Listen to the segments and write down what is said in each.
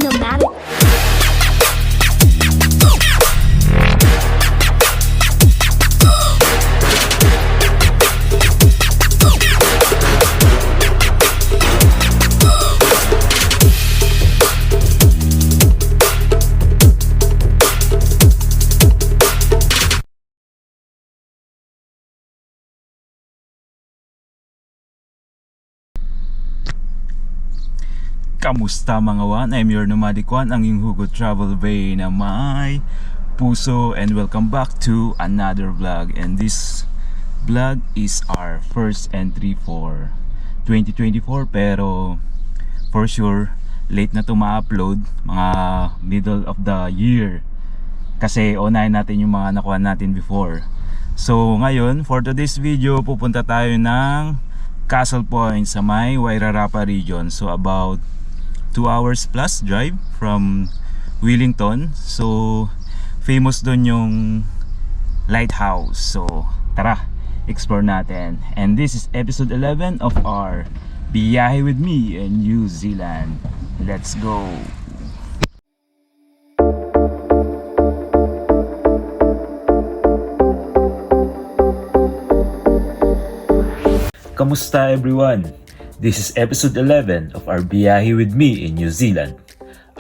Nomadic. Kamusta mga Juan? I'm your Nomadic Juan, ang iyong hugot travel bay na may puso, and welcome back to another vlog. And this vlog is our first entry for 2024, pero for sure late na ito ma-upload, mga middle of the year, kasi unahin natin yung mga nakuha natin before. So ngayon, for today's video, pupunta tayo ng Castlepoint sa may Wairarapa region. So about 2 hours plus drive from Wellington. So famous doon yung lighthouse. So tara, explore natin. And this is episode 11 of our Biyahe with me in New Zealand. Let's go. Kamusta everyone? This is episode 11 of our Biyahe with me in New Zealand.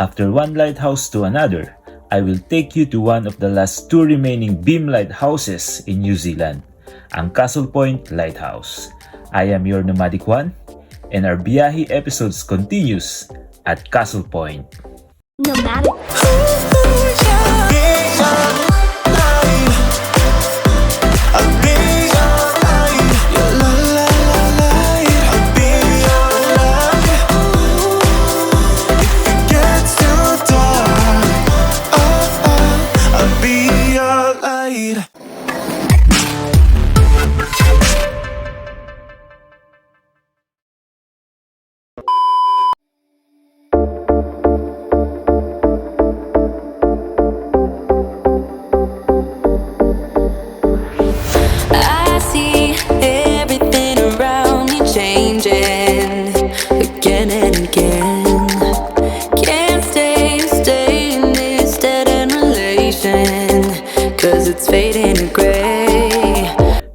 After one lighthouse to another, I will take you to one of the last two remaining beam lighthouses in New Zealand, ang Castlepoint Lighthouse. I am your Nomadic Juan, and our Biyahe episodes continues at Castlepoint. Nomadic.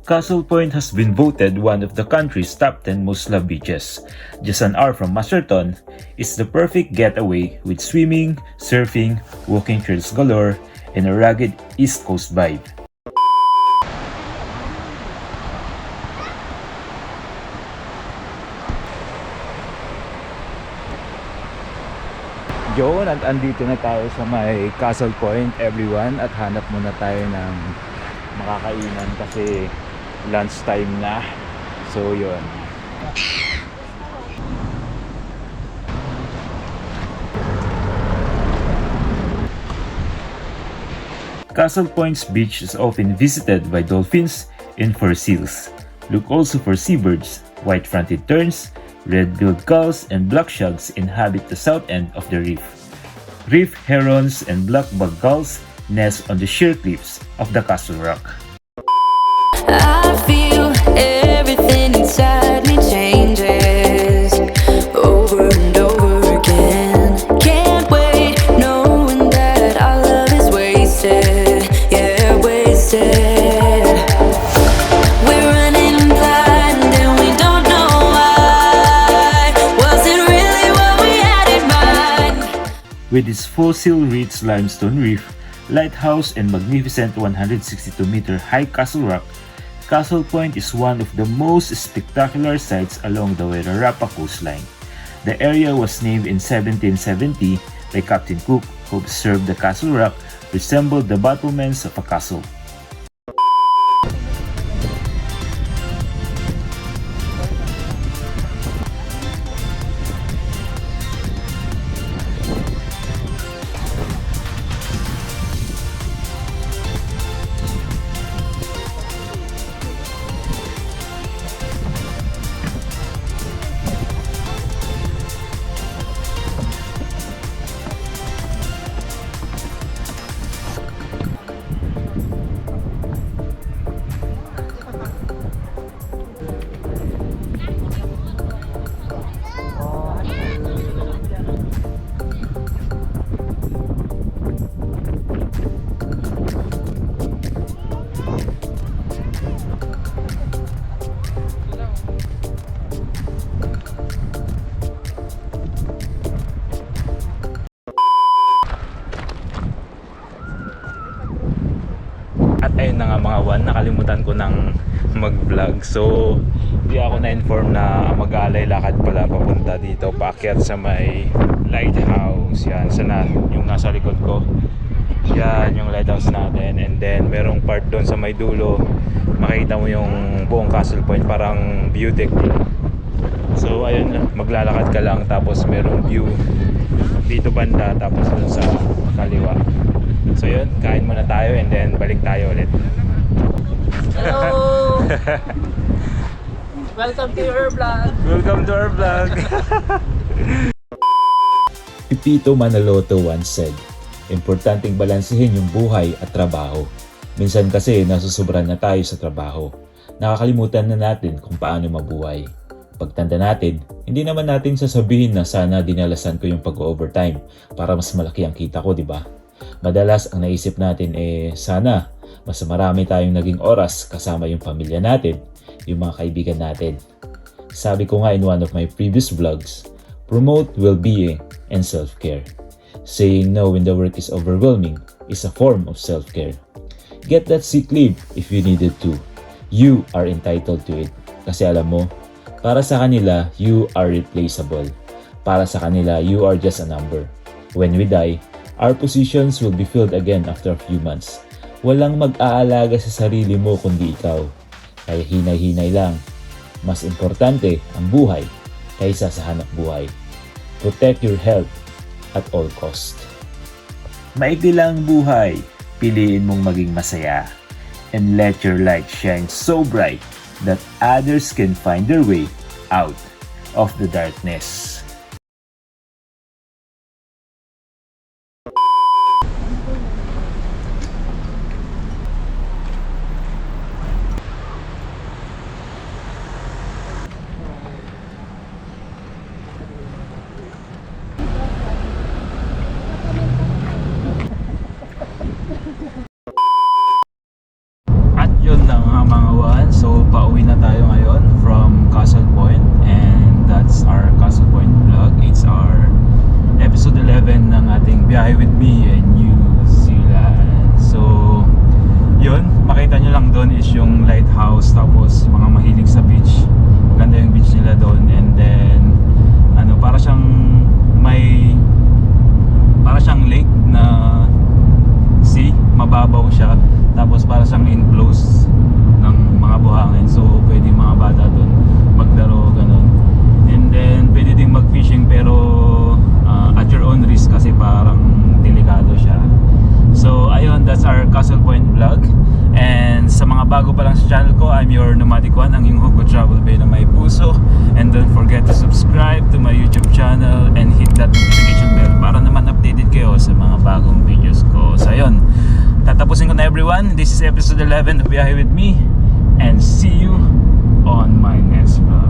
Castlepoint has been voted one of the country's top 10 most loved beaches. Just an hour from Masterton, it's the perfect getaway with swimming, surfing, walking trails galore, and a rugged East Coast vibe. Yun, at andito na tayo sa may Castlepoint everyone, at hanap muna tayo ng makakainan kasi lunch time na. So yun, Castlepoint's beach is often visited by dolphins and fur seals. Look also for seabirds. White-fronted terns, red-billed gulls, and black shags inhabit the south end of the reef. Reef herons and black-bug gulls nest on the sheer cliffs of the Castle Rock. I feel everything inside me changes over and over again. Can't wait knowing that our love is wasted, yeah, wasted. We're running blind and we don't know why. Was it really what we had in mind? With its fossil-rich limestone reef, lighthouse, and magnificent 162-meter high Castle Rock, Castlepoint is one of the most spectacular sights along the Wairarapa coastline. The area was named in 1770 by Captain Cook, who observed the Castle Rock resembled the battlements of a castle. ayun na nga mga Juan, nakalimutan ko ng mag-vlog. So di ako na-inform na mag-aalay lakad pala papunta dito, paakyat sa may lighthouse. Yan, sana yung nasa likod ko. Yan yung lighthouse natin. And then merong part doon sa may dulo, makita mo yung buong Castlepoint, parang view deck. So ayun, maglalakad ka lang tapos merong view dito banda, tapos dun sa kaliwa. So yun, kain muna tayo and then balik tayo ulit. Hello! Welcome to your vlog! Welcome to our vlog! Pipito Manaloto once said, importanteng balansehin yung buhay at trabaho. Minsan kasi nasusobran na tayo sa trabaho. Nakakalimutan na natin kung paano mabuhay. Pagtanda natin, hindi naman natin sasabihin na sana dinalasan ko yung pag-overtime para mas malaki ang kita ko, di ba? Madalas ang naisip natin sana mas marami tayong naging oras kasama yung pamilya natin, yung mga kaibigan natin. Sabi ko nga in one of my previous vlogs, promote well-being and self-care. Saying no when the work is overwhelming is a form of self-care. Get that sick leave if you needed to. You are entitled to it. Kasi alam mo, para sa kanila, you are replaceable. Para sa kanila, you are just a number. When we die, our positions will be filled again after a few months. Walang mag-aalaga sa sarili mo kundi ikaw. Kaya hinay-hinay lang. Mas importante ang buhay kaysa sa hanap buhay. Protect your health at all cost. Maigli lang buhay. Piliin mong maging masaya. And let your light shine so bright that others can find their way out of the darkness. At yun na nga mga Juan, so pauwi na tayo ngayon from Castlepoint, and that's our Castlepoint vlog. It's our episode 11 ng ating biyahe with me in New Zealand. So yun, makita nyo lang doon is yung lighthouse, tapos mga mahilig sa beach. Maganda yung beach nila doon, and then para siyang lake na sea, mababaw siya, tapos para siyang enclosed ng mga buhangin, so pwede mga bata doon maglaro, ganun. And then pwede ding mag-fishing, pero at your own risk kasi parang delikado siya. So ayun, that's our Castlepoint vlog. And sa mga bago pa lang sa channel ko, I'm your Nomadic Juan, ang iyong hugot travel bay na may puso. And don't forget to subscribe to my YouTube channel and hit that notification bell para naman updated kayo sa mga bagong videos ko. So ayun, tatapusin ko na everyone. This is episode 11 of Biyahe with me, and see you on my next vlog.